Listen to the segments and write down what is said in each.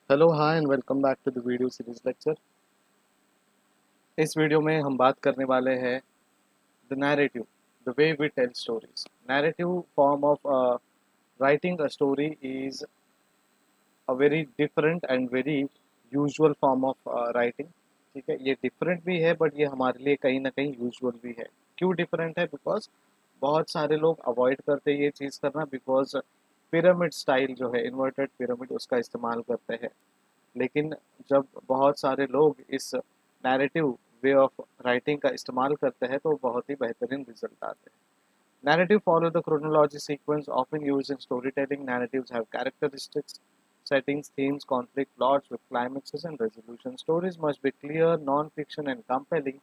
Hello hi and welcome back to the video series lecture. इस video में हम बात करने वाले हैं the narrative, the way we tell stories. Narrative form of writing a story is a very different and very usual form of writing. ठीक है, ये डिफरेंट भी है बट ये हमारे लिए कहीं ना कहीं यूजुअल भी है। क्यों डिफरेंट है? बिकॉज बहुत सारे लोग अवॉइड करते हैं ये चीज़ करना, बिकॉज पिरामिड स्टाइल जो है, इन्वर्टेड पिरामिड, उसका इस्तेमाल करते हैं। लेकिन जब बहुत सारे लोग इस नैरेटिव वे ऑफ राइटिंग का इस्तेमाल करते हैं तो बहुत ही बेहतरीन रिजल्ट आते हैं। Narrative follow the chronology sequence often used in storytelling. Narratives have characteristics, settings, themes, conflict, plots with climaxes and resolution. Stories must be clear, non-fiction and compelling.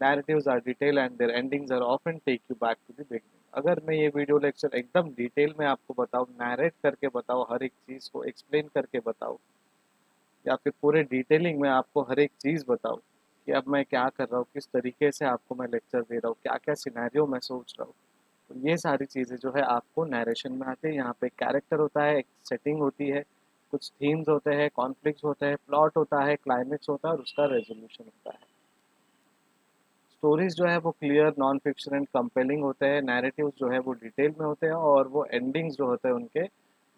Narratives are detailed and their endings are often take you back to the beginning. अगर मैं ये video lecture एकदम detail में आपको बताऊँ, narrate करके बताऊँ, हर एक चीज़ को एक्सप्लेन करके बताऊँ, या फिर पूरे डिटेलिंग में आपको हर एक चीज़ बताऊँ कि अब मैं क्या कर रहा हूँ, किस तरीके से आपको मैं लेक्चर दे रहा हूँ, क्या क्या सिनेरियो मैं सोच रहा हूँ, तो ये सारी चीज़ें जो है आपको नरेशन में आती है। यहाँ पे कैरेक्टर होता है, एक सेटिंग होती है, कुछ थीम्स होते हैं, कॉन्फ्लिक्ट्स होते हैं, प्लॉट होता है, क्लाइमेक्स होता है और उसका रेजोल्यूशन होता है। स्टोरीज जो है वो clear, non fiction and compelling होते हैं। नैरेटिव्स जो है वो डिटेल में होते हैं और वो एंडिंग्स जो होते हैं उनके,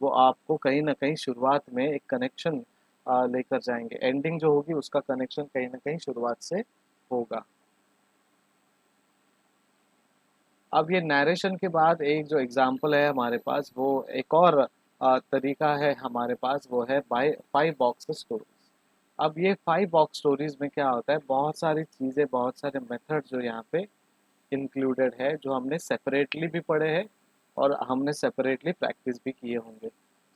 वो आपको कहीं ना कहीं शुरुआत में एक कनेक्शन लेकर जाएंगे। एंडिंग जो होगी उसका कनेक्शन कहीं ना कहीं शुरुआत से होगा। अब ये नरेशन के बाद एक जो एग्जांपल है हमारे पास, वो एक और तरीका है हमारे पास, वो है बाय 5 बॉक्स स्टोरीज। अब ये 5 बॉक्स स्टोरीज में क्या होता है, बहुत सारी चीज़ें, बहुत सारे मेथड जो यहाँ पे इंक्लूडेड है, जो हमने सेपरेटली भी पढ़े हैं और हमने सेपरेटली प्रैक्टिस भी किए होंगे।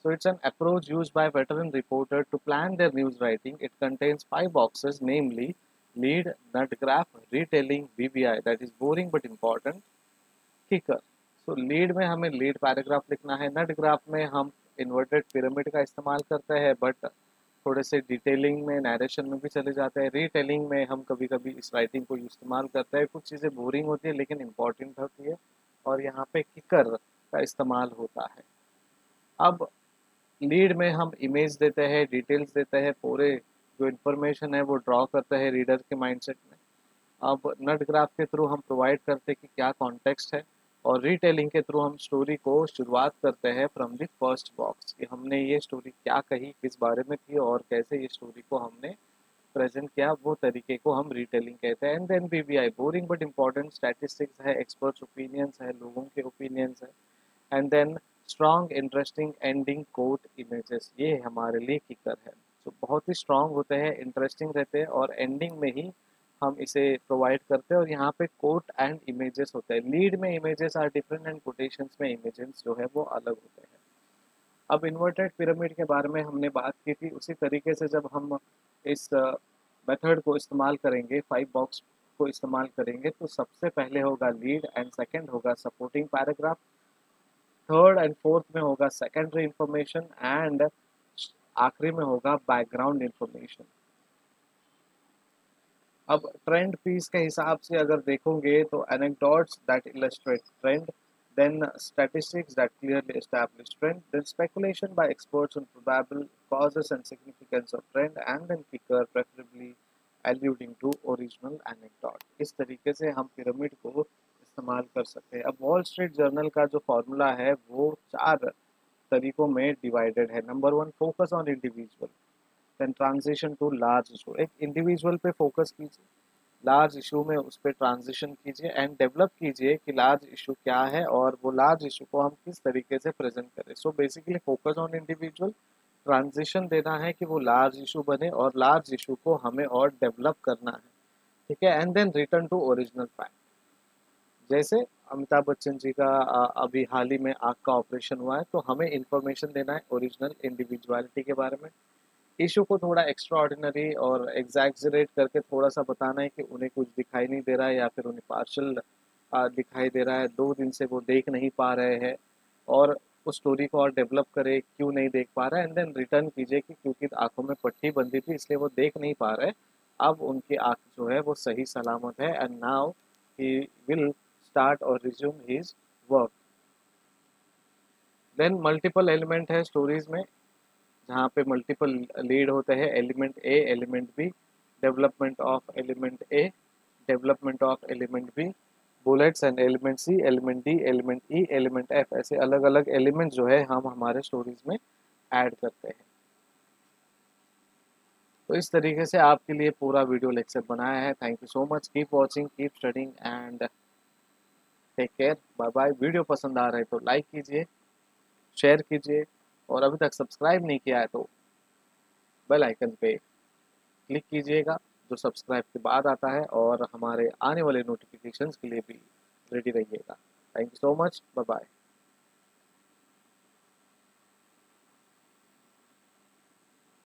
So it's an approach use by veteran reporter to plan their news writing. It contains 5 boxes, namely lead, nut graph, retelling, VVI, that is boring but important, kicker. So lead में हमें lead paragraph लिखना है, नट graph में हम inverted pyramid का इस्तेमाल करते हैं बट थोड़े से डिटेलिंग में, नरेशन में भी चले जाते हैं। रीटेलिंग में हम कभी कभी इस राइटिंग को इस्तेमाल करते हैं, कुछ चीज़ें बोरिंग होती है लेकिन इंपॉर्टेंट होती है, और यहाँ पे किकर का इस्तेमाल होता है। अब लीड में हम इमेज देते हैं, डिटेल्स देते हैं, पूरे जो इन्फॉर्मेशन है वो ड्रॉ करते हैं रीडर के माइंडसेट में। अब नट ग्राफ के थ्रू हम प्रोवाइड करते हैं कि क्या कॉन्टेक्स्ट है, और रीटेलिंग के थ्रू हम स्टोरी को शुरुआत करते हैं फ्रॉम द फर्स्ट बॉक्स, कि हमने ये स्टोरी क्या कही, किस बारे में थी और कैसे ये स्टोरी को हमने प्रेजेंट किया, वो तरीके को हम रिटेलिंग कहते हैं। And then BBI, boring but important, statistics है, एक्सपर्ट्स ओपिनियंस है, लोगों के ओपिनियंस है। And then strong interesting ending quote images, ये हमारे लिए किकर है। तो बहुत ही स्ट्रॉन्ग होते हैं, इंटरेस्टिंग रहते हैं और एंडिंग में ही हम इसे प्रोवाइड करते हैं। और यहाँ पे कोट एंड इमेजेस होते हैं। लीड में images are different and quotations में इमेजेस जो है वो अलग होते हैं। अब इन्वर्टेड पिरामिड के बारे में हमने बात की थी, उसी तरीके से जब हम इस मेथड को इस्तेमाल करेंगे, 5 बॉक्स को इस्तेमाल करेंगे, तो सबसे पहले होगा लीड एंड सेकंड होगा supporting paragraph, third and fourth में होगा सेकेंडरी इंफॉर्मेशन एंड आखिरी में होगा बैकग्राउंड इंफॉर्मेशन। अब ट्रेंड पीस के हिसाब से अगर देखोगे तो anecdotes that illustrate trend, then statistics that clearly establish trend, then speculation by experts on probable causes and significance of trend, and then kicker, preferably alluding to original anecdote। इस तरीके से हम पिरामिड को इस्तेमाल कर सकते हैं। अब वॉल स्ट्रीट जर्नल का जो फॉर्मूला है वो 4 तरीकों में डिवाइडेड है। Number 1, focus on individual, then transition to large issue. एक इंडिविजुअल पे फोकस कीजिए, लार्ज इशू में उस पर ट्रांजिशन कीजिए एंड डेवलप कीजिए कि लार्ज इशू क्या है और वो लार्ज इशू को हम किस तरीके से प्रेजेंट करें। So basically focus on individual, transition देना है कि वो लार्ज इशू बने और लार्ज इशू को हमें और डेवलप करना है। ठीक है, and then return to original fact. जैसे अमिताभ बच्चन जी का अभी हाल ही में आँख का ऑपरेशन हुआ है, तो हमें इंफॉर्मेशन देना है ओरिजिनल इंडिविजुअलिटी के बारे में। इशू को थोड़ा एक्स्ट्रा ऑर्डिनरी और एग्जैक्जरेट करके थोड़ा सा बताना है कि उन्हें कुछ दिखाई नहीं दे रहा है या फिर उन्हें पार्शल दिखाई दे रहा है, 2 दिन से वो देख नहीं पा रहे हैं, और उस स्टोरी को और डेवलप करे क्यों नहीं देख पा रहा है। एंड देन रिटर्न कीजिए कि क्योंकि आंखों में पट्टी बंधी थी इसलिए वो देख नहीं पा रहे, अब उनकी आंख जो है वो सही सलामत है, and now he will start or resume his work. Then multiple element है स्टोरीज में, जहाँ पे मल्टीपल लीड होते हैं, element A, element B, development of element A, development of element B, bullets and element C, element D, element E, element F, ऐसे अलग अलग element जो है हम हमारे स्टोरीज में ऐड करते हैं। तो इस तरीके से आपके लिए पूरा वीडियो लेक्चर बनाया है। Thank you so much, keep watching, keep studying and take care, bye bye. Video पसंद आ रहा है तो लाइक कीजिए, शेयर कीजिए, और अभी तक सब्सक्राइब नहीं किया है तो बेल आइकन पे क्लिक कीजिएगा, जो सब्सक्राइब के बाद आता है, और हमारे आने वाले नोटिफिकेशंस के लिए भी रेडी रहिएगा। Thank you so much, bye bye.